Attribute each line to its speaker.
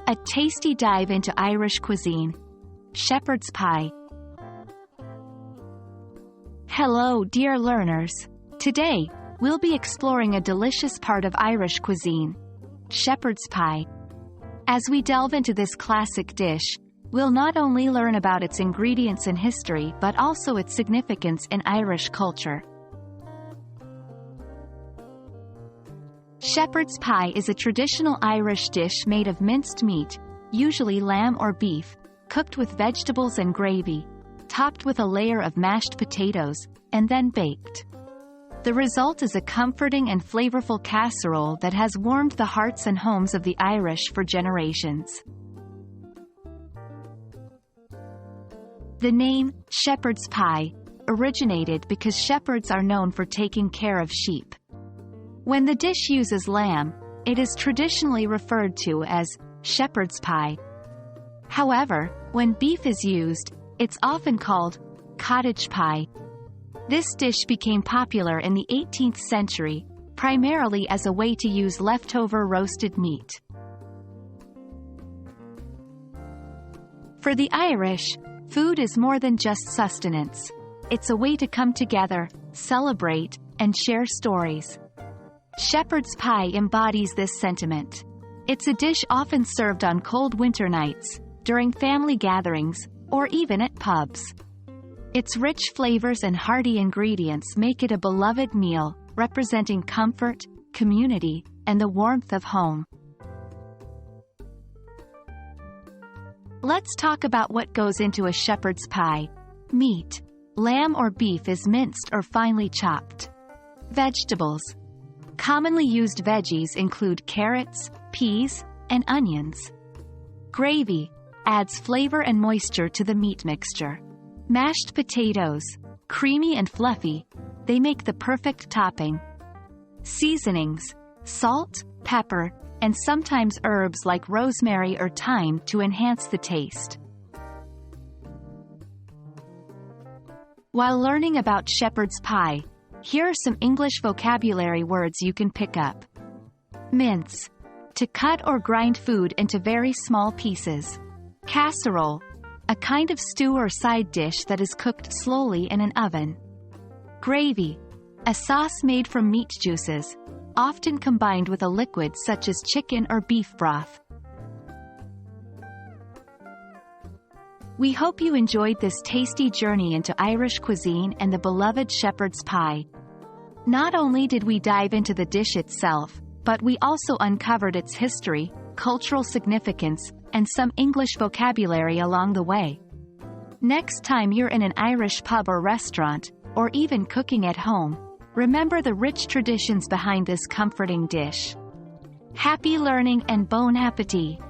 Speaker 1: A tasty dive into Irish cuisine. Shepherd's pie. Hello, dear learners. Today, we'll be exploring a delicious part of Irish cuisine, shepherd's pie. As we delve into this classic dish, we'll not only learn about its ingredients and history but also its significance in Irish culture. Shepherd's pie is a traditional Irish dish made of minced meat, usually lamb or beef, cooked with vegetables and gravy, topped with a layer of mashed potatoes, and then baked. The result is a comforting and flavorful casserole that has warmed the hearts and homes of the Irish for generations. The name, shepherd's pie, originated because shepherds are known for taking care of sheep. When the dish uses lamb, it is traditionally referred to as shepherd's pie. However, when beef is used, it's often called cottage pie. This dish became popular in the 18th century, primarily as a way to use leftover roasted meat. For the Irish, food is more than just sustenance. It's a way to come together, celebrate, and share stories. Shepherd's pie embodies this sentiment. It's a dish often served on cold winter nights, during family gatherings, or even at pubs. Its rich flavors and hearty ingredients make it a beloved meal, representing comfort, community, and the warmth of home. Let's talk about what goes into a shepherd's pie. Meat. Lamb or beef is minced or finely chopped. Vegetables. Commonly used veggies include carrots, peas, and onions. Gravy adds flavor and moisture to the meat mixture. Mashed potatoes, creamy and fluffy, they make the perfect topping. Seasonings, salt, pepper, and sometimes herbs like rosemary or thyme to enhance the taste. While learning about shepherd's pie, here are some English vocabulary words you can pick up. Mince. To cut or grind food into very small pieces. Casserole. A kind of stew or side dish that is cooked slowly in an oven. Gravy. A sauce made from meat juices, often combined with a liquid such as chicken or beef broth. We hope you enjoyed this tasty journey into Irish cuisine and the beloved shepherd's pie. Not only did we dive into the dish itself, but we also uncovered its history, cultural significance, and some English vocabulary along the way. Next time you're in an Irish pub or restaurant, or even cooking at home, remember the rich traditions behind this comforting dish. Happy learning and bon appétit!